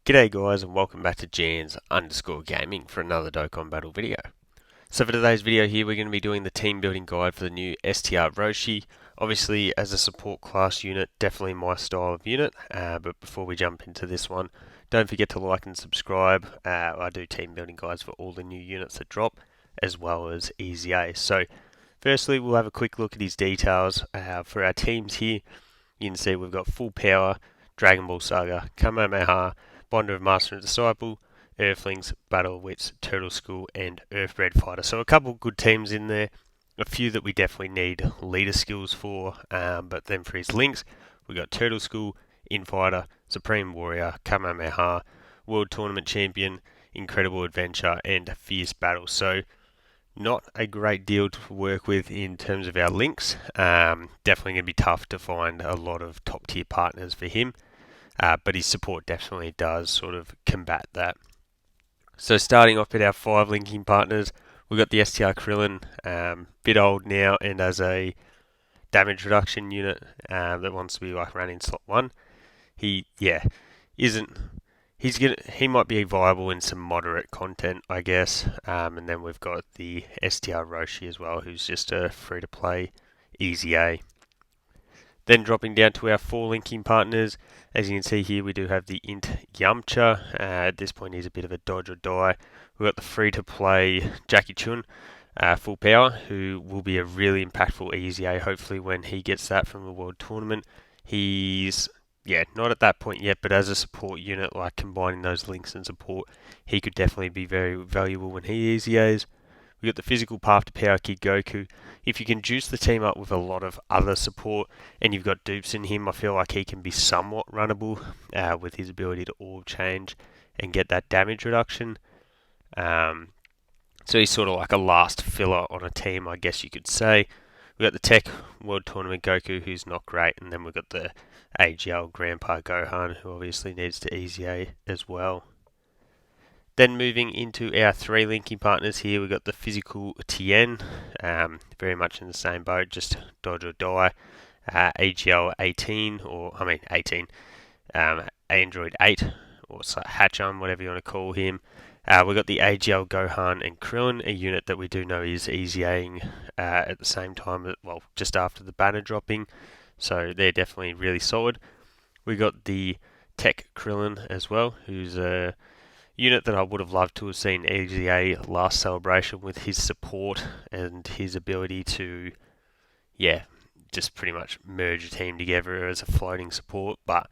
G'day guys and welcome back to Jans_gaming for another Dokkan battle video. So for today's video here we're going to be doing the team building guide for the new STR Roshi. Obviously as a support class unit, definitely my style of unit, but before we jump into this one, don't forget to like and subscribe. I do team building guides for all the new units that drop, as well as Easy A. So firstly we'll have a quick look at his details. For our teams here, you can see we've got Full Power, Dragon Ball Saga, Kamehameha, Bonder of Master and Disciple, Earthlings, Battle of Wits, Turtle School, and Earthbred Fighter. So a couple good teams in there. A few that we definitely need leader skills for, but then for his links, we got Turtle School, Infighter, Supreme Warrior, Kamehameha, World Tournament Champion, Incredible Adventure, and Fierce Battle. So not a great deal to work with in terms of our links. Definitely going to be tough to find a lot of top tier partners for him. But his support definitely does sort of combat that. So starting off with our 5 linking partners, we've got the STR Krillin, bit old now, and as a damage reduction unit that wants to be like running slot 1. He isn't. He might be viable in some moderate content, I guess. And then we've got the STR Roshi as well, who's just a free to play easy A. Then dropping down to our 4 linking partners, as you can see here, we do have the Int Yamcha. At this point, he's a bit of a dodge or die. We've got the free-to-play Jackie Chun, Full Power, who will be a really impactful easy A, hopefully, when he gets that from the World Tournament. He's, not at that point yet, but as a support unit, like combining those links and support, he could definitely be very valuable when he easy A's. We've got the physical path to Power Kid Goku. If you can juice the team up with a lot of other support and you've got dupes in him, I feel like he can be somewhat runnable with his ability to orb change and get that damage reduction. So he's sort of like a last filler on a team, I guess you could say. We've got the Tech World Tournament Goku, who's not great, and then we've got the AGL Grandpa Gohan, who obviously needs to easy A as well. Then moving into our 3 linking partners here, we've got the physical Tien, very much in the same boat, just dodge or die. AGL 18, 18, Android 8, or Hacham, whatever you want to call him. We've got the AGL Gohan and Krillin, a unit that we do know is easy-aing at the same time, just after the banner dropping, so they're definitely really solid. We've got the Tech Krillin as well, who's a unit that I would have loved to have seen EZA last celebration with his support and his ability to, just pretty much merge a team together as a floating support, but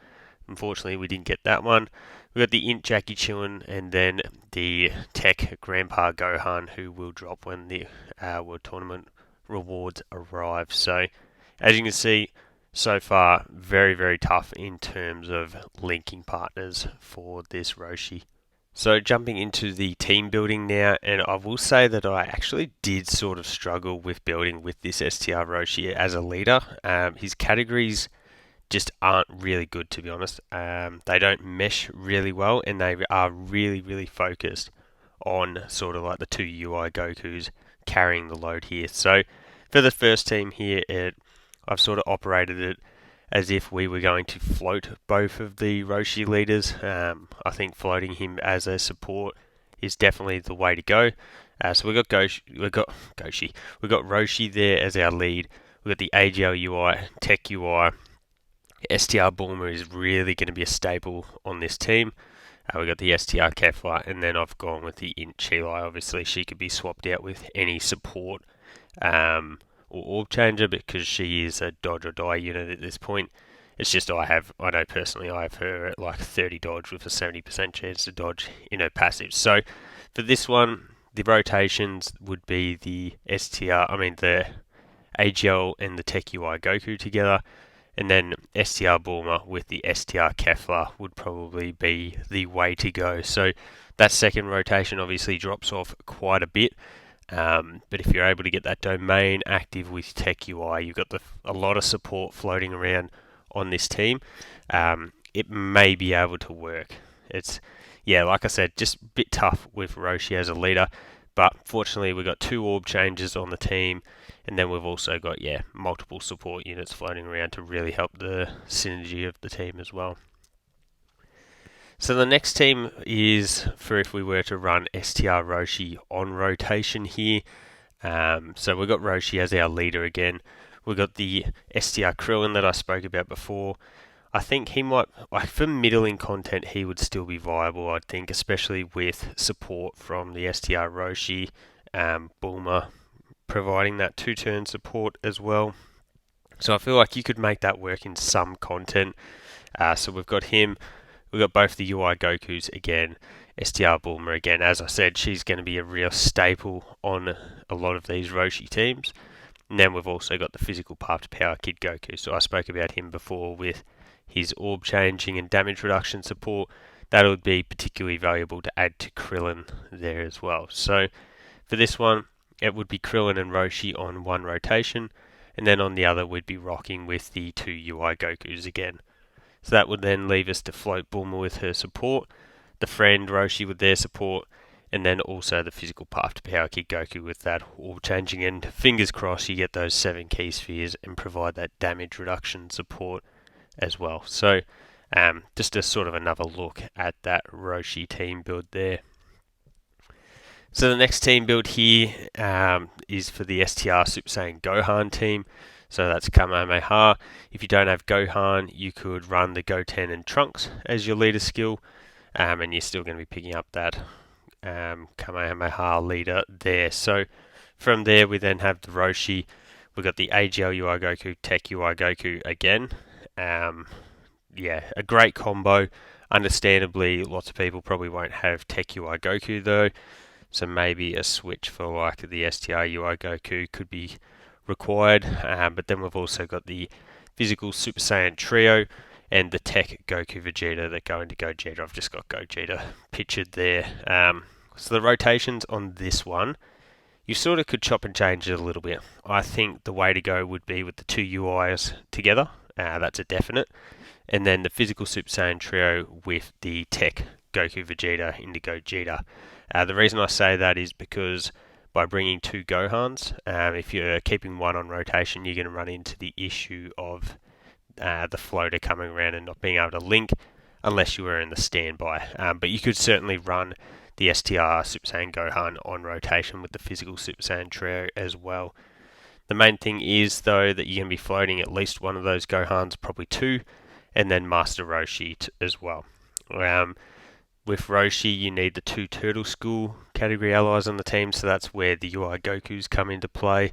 unfortunately we didn't get that one. We got the Int Jackie Chun and then the Tech Grandpa Gohan, who will drop when the World Tournament rewards arrive. So, as you can see, so far, very, very tough in terms of linking partners for this Roshi. So jumping into the team building now, and I will say that I actually did sort of struggle with building with this STR Roshi as a leader. His categories just aren't really good, to be honest. They don't mesh really well, and they are really, really focused on sort of like the 2 UI Gokus carrying the load here. So for the first team here, I've sort of operated it as if we were going to float both of the Roshi leaders. I think floating him as a support is definitely the way to go. So we've got Roshi there as our lead. We've got the AGL UI, Tech UI. STR Bulma is really going to be a staple on this team. We've got the STR Kefla, and then I've gone with the Int Chilai. Obviously, she could be swapped out with any support or orb changer because she is a dodge or die unit at this point. It's just I know personally I have her at like 30 dodge with a 70% chance to dodge in her passive. So for this one, the rotations would be the AGL and the Tech UI Goku together, and then STR Bulma with the STR Kefla would probably be the way to go. So that second rotation obviously drops off quite a bit. But if you're able to get that domain active with Tech UI, you've got a lot of support floating around on this team. It may be able to work. It's, like I said, just a bit tough with Roshi as a leader. But fortunately, we've got 2 orb changes on the team, and then we've also got, multiple support units floating around to really help the synergy of the team as well. So the next team is for if we were to run STR Roshi on rotation here. So we've got Roshi as our leader again. We've got the STR Krillin that I spoke about before. I think he might, like for middling content, he would still be viable, I think, especially with support from the STR Roshi, Bulma providing that 2-turn support as well. So I feel like you could make that work in some content. So we've got him. We've got both the UI Gokus again, STR Bulma again. As I said, she's going to be a real staple on a lot of these Roshi teams. And then we've also got the physical path to power Kid Goku. So I spoke about him before with his orb changing and damage reduction support. That would be particularly valuable to add to Krillin there as well. So for this one, it would be Krillin and Roshi on one rotation, and then on the other we'd be rocking with the 2 UI Gokus again. So that would then leave us to float Bulma with her support, the friend Roshi with their support, and then also the physical path to power Kid Goku with that orb changing. And fingers crossed you get those 7 key spheres and provide that damage reduction support as well. So just a sort of another look at that Roshi team build there. So the next team build here is for the STR Super Saiyan Gohan team. So that's Kamehameha. If you don't have Gohan, you could run the Goten and Trunks as your leader skill, and you're still going to be picking up that Kamehameha leader there. So from there, we then have the Roshi. We've got the AGL UI Goku, Tech UI Goku again. A great combo. Understandably, lots of people probably won't have Tech UI Goku though, so maybe a switch for like the STR UI Goku could be required. But then we've also got the physical Super Saiyan trio and the Tech Goku Vegeta that go into Gogeta. I've just got Gogeta pictured there. So the rotations on this one, you sort of could chop and change it a little bit. I think the way to go would be with the 2 UIs together. That's a definite. And then the physical Super Saiyan trio with the Tech Goku Vegeta into Gogeta. The reason I say that is because by bringing 2 Gohans, if you're keeping one on rotation, you're going to run into the issue of the floater coming around and not being able to link unless you were in the standby. But you could certainly run the STR Super Saiyan Gohan on rotation with the physical Super Saiyan trio as well. The main thing is, though, that you're going to be floating at least one of those Gohans, probably 2, and then Master Roshi as well. With Roshi, you need the 2 Turtle School category allies on the team, so that's where the UI Gokus come into play.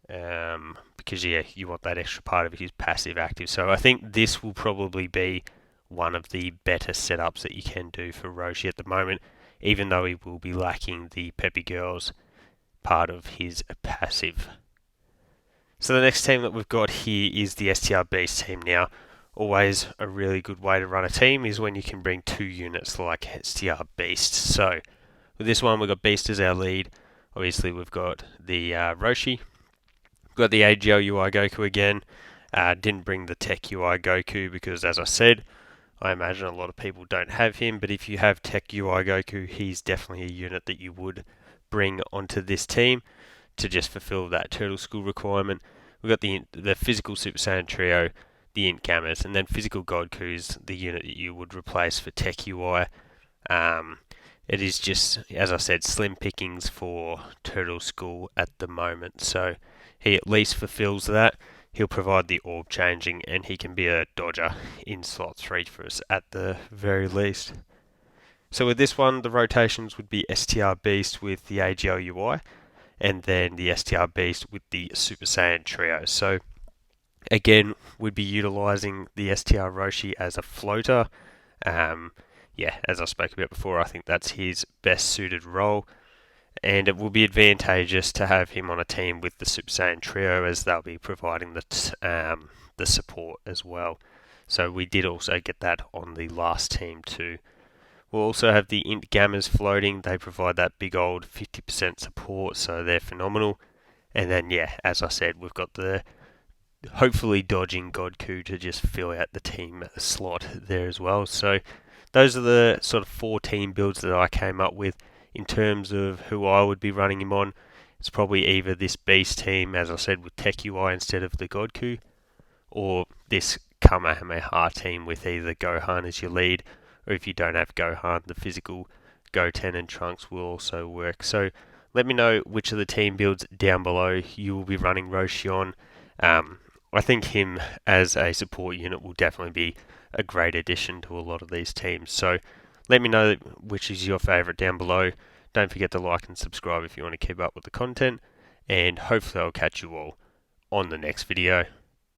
Because, you want that extra part of his passive active. So I think this will probably be one of the better setups that you can do for Roshi at the moment, even though he will be lacking the Peppy Girls part of his passive. So the next team that we've got here is the STR Beast team. Now, always a really good way to run a team is when you can bring 2 units like STR Beast. So with this one, we've got Beast as our lead. Obviously, we've got the Roshi. We've got the AGL UI Goku again. Didn't bring the Tech UI Goku because, as I said, I imagine a lot of people don't have him. But if you have Tech UI Goku, he's definitely a unit that you would bring onto this team to just fulfill that Turtle School requirement. We've got the physical Super Saiyan trio, the Int Gammas, and then physical Godku's the unit that you would replace for Tech UI. It is just, as I said, slim pickings for Turtle School at the moment. So he at least fulfills that. He'll provide the orb changing, and he can be a dodger in slot 3 for us at the very least. So with this one, the rotations would be STR Beast with the AGL UI, and then the STR Beast with the Super Saiyan trio. So again, we'd be utilising the STR Roshi as a floater. As I spoke about before, I think that's his best suited role. And it will be advantageous to have him on a team with the Super Saiyan trio, as they'll be providing the support as well. So we did also get that on the last team too. We'll also have the Int Gammas floating. They provide that big old 50% support, so they're phenomenal. And then, as I said, we've got the hopefully dodging Godku to just fill out the team slot there as well. So those are the sort of 4 team builds that I came up with. In terms of who I would be running him on, it's probably either this Beast team, as I said, with Tech UI instead of the Godku, or this Kamehameha team with either Gohan as your lead, or if you don't have Gohan, the physical Goten and Trunks will also work. So let me know which of the team builds down below you will be running Roshi on. I think him as a support unit will definitely be a great addition to a lot of these teams. So let me know which is your favourite down below. Don't forget to like and subscribe if you want to keep up with the content, and hopefully I'll catch you all on the next video.